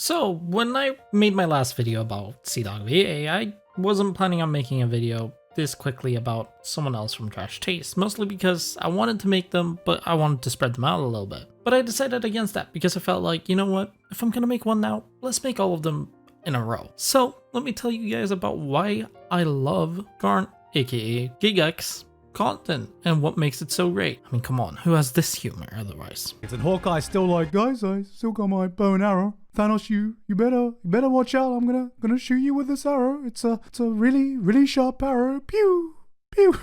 So, when I made my last video about CDogVA, I wasn't planning on making a video this quickly about someone else from Trash Taste, mostly because I wanted to make them, but I wanted to spread them out a little bit. But I decided against that because I felt like, you know what, if I'm gonna make one now, let's make all of them in a row. So, let me tell you guys about why I love Garnt, aka Gigguks Content, and what makes it so great. I mean, come on, who has this humor otherwise? And Hawkeye's still like, guys, I still got my bow and arrow. Thanos, you better watch out. I'm gonna shoot you with this arrow. It's a really sharp arrow. Pew pew.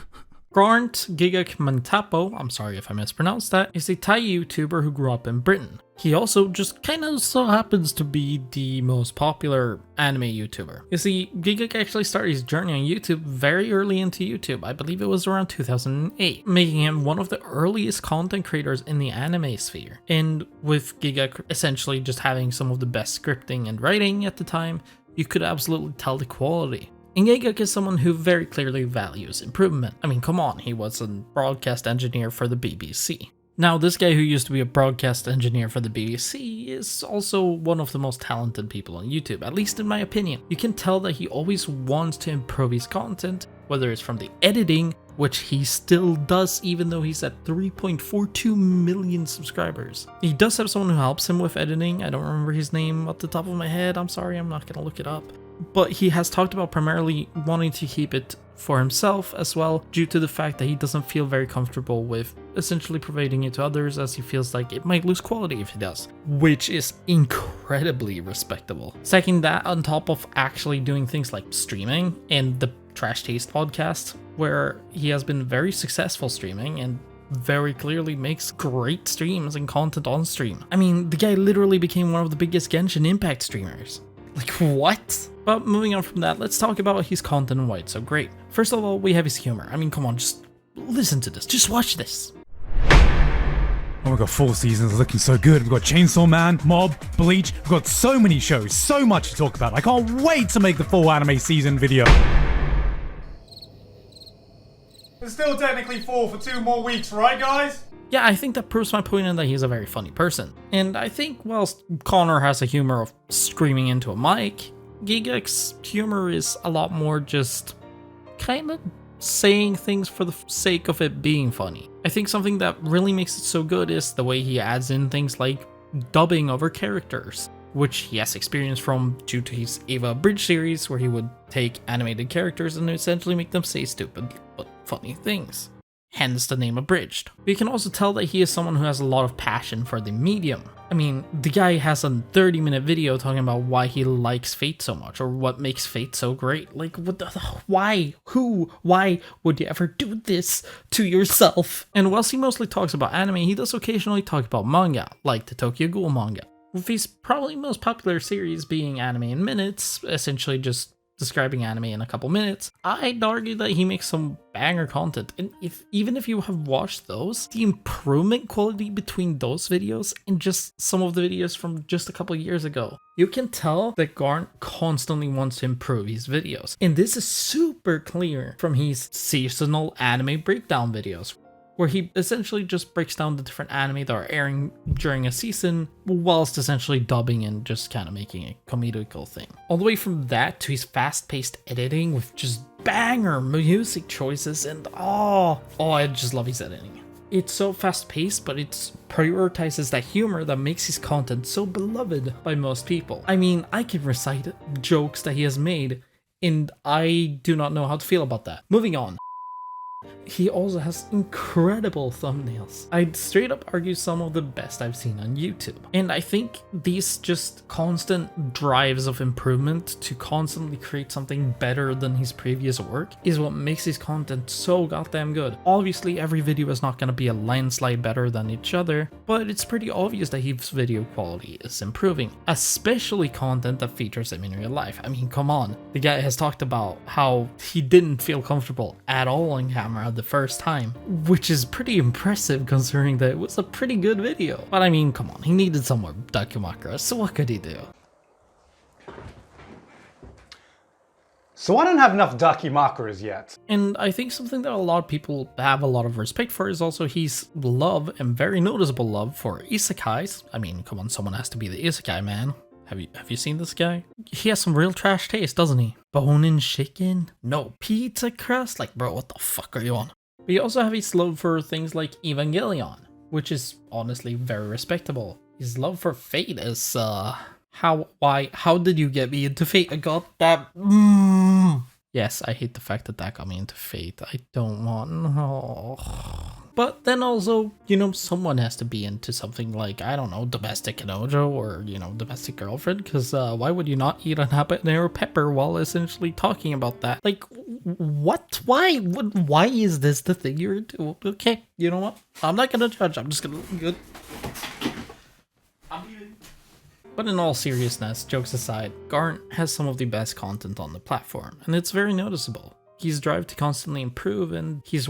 Garnt Gigguk Content, I'm sorry if I mispronounced that, is a Thai YouTuber who grew up in Britain. He also just kinda so happens to be the most popular anime YouTuber. You see, Gigguk actually started his journey on YouTube very early into YouTube. I believe it was around 2008, making him one of the earliest content creators in the anime sphere. And with Gigguk essentially just having some of the best scripting and writing at the time, you could absolutely tell the quality. And Gigguk is someone who very clearly values improvement. I mean, come on, he was a broadcast engineer for the BBC. Now, this guy who used to be a broadcast engineer for the BBC is also one of the most talented people on YouTube, at least in my opinion. You can tell that he always wants to improve his content, whether it's from the editing, which he still does even though he's at 3.42 million subscribers. He does have someone who helps him with editing. I don't remember his name off the top of my head. I'm sorry, I'm not gonna look it up. But he has talked about primarily wanting to keep it for himself as well, due to the fact that he doesn't feel very comfortable with essentially providing it to others, as he feels like it might lose quality if he does, which is incredibly respectable. Second, that on top of actually doing things like streaming and the Trash Taste podcast, where he has been very successful streaming and very clearly makes great streams and content on stream. I mean, the guy literally became one of the biggest Genshin Impact streamers. Like, what? But moving on from that, let's talk about his content and why it's so great. First of all, we have his humor. I mean, come on, just listen to this. Just watch this. Oh my god, 4 seasons looking so good. We've got Chainsaw Man, Mob, Bleach. We've got so many shows, so much to talk about. I can't wait to make the full anime season video. It's still technically 4 for 2 more weeks, right guys? Yeah, I think that proves my point in that he's a very funny person. And I think whilst Connor has a humor of screaming into a mic, Gigguk's humor is a lot more just kind of saying things for the sake of it being funny. I think something that really makes it so good is the way he adds in things like dubbing over characters, which he has experience from due to his Ava Bridge series, where he would take animated characters and essentially make them say stupid but funny things. Hence the name Abridged. We can also tell that he is someone who has a lot of passion for the medium. I mean, the guy has a 30-minute video talking about why he likes Fate so much, or what makes Fate so great. Like, what the, why? Who? Why would you ever do this to yourself? And whilst he mostly talks about anime, he does occasionally talk about manga, like the Tokyo Ghoul manga, with his probably most popular series being Anime in Minutes, essentially just describing anime in a couple minutes. I'd argue that he makes some banger content, and even if you have watched those, the improvement quality between those videos and just some of the videos from just a couple years ago, you can tell that Garnt constantly wants to improve his videos. And this is super clear from his seasonal anime breakdown videos, where he essentially just breaks down the different anime that are airing during a season, whilst essentially dubbing and just kind of making a comedical thing. All the way from that to his fast-paced editing with just banger music choices, and I just love his editing. It's so fast-paced, but it prioritizes that humor that makes his content so beloved by most people. I mean, I can recite jokes that he has made, and I do not know how to feel about that. Moving on. He also has incredible thumbnails. I'd straight up argue some of the best I've seen on YouTube. And I think these just constant drives of improvement to constantly create something better than his previous work is what makes his content so goddamn good. Obviously, every video is not going to be a landslide better than each other, but it's pretty obvious that his video quality is improving, especially content that features him in real life. I mean, come on. The guy has talked about how he didn't feel comfortable at all on camera the first time, which is pretty impressive considering that it was a pretty good video. But I mean, come on, he needed some more Dakimakura, so what could he do? So I don't have enough Dakimakuras yet. And I think something that a lot of people have a lot of respect for is also his love, and very noticeable love, for isekais. I mean, come on, someone has to be the isekai man. Have you seen this guy? He has some real trash taste, doesn't he? Bone-in chicken? No, pizza crust? Like, bro, what the fuck are you on? But you also have his love for things like Evangelion, which is honestly very respectable. His love for Fate is, how did you get me into Fate? I got that. Yes, I hate the fact that got me into Fate. I don't want. But then also, you know, someone has to be into something like, I don't know, domestic kanojo or, you know, domestic girlfriend. Because why would you not eat a habanero pepper while essentially talking about that? Like, what? Why? Why is this the thing you're into? Okay, you know what? I'm not gonna judge. I'm just gonna good. But in all seriousness, jokes aside, Garnt has some of the best content on the platform, and it's very noticeable. His drive to constantly improve and his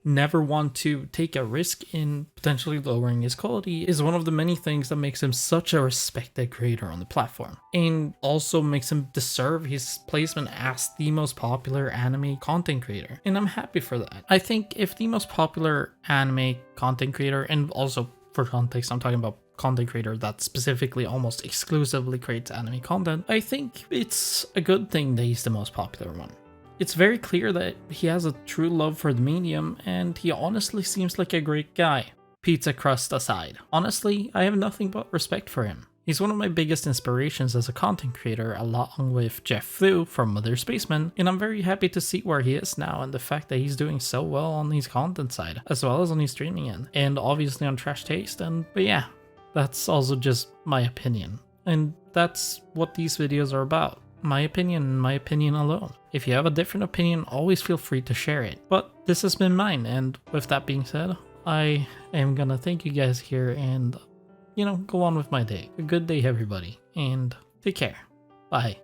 never want to take a risk in potentially lowering his quality is one of the many things that makes him such a respected creator on the platform, and also makes him deserve his placement as the most popular anime content creator, and I'm happy for that. I think if the most popular anime content creator, and also for context, I'm talking about content creator that specifically almost exclusively creates anime content, I think it's a good thing that he's the most popular one. It's very clear that he has a true love for the medium, and he honestly seems like a great guy. Pizza crust aside, honestly, I have nothing but respect for him. He's one of my biggest inspirations as a content creator, along with Jeff Fu from Mother Spaceman, and I'm very happy to see where he is now and the fact that he's doing so well on his content side, as well as on his streaming end, and obviously on Trash Taste, but yeah, that's also just my opinion. And that's what these videos are about. My opinion and my opinion alone. If you have a different opinion, always feel free to share it. But this has been mine, and with that being said, I am gonna thank you guys here and, you know, go on with my day. A good day, everybody, and take care. Bye.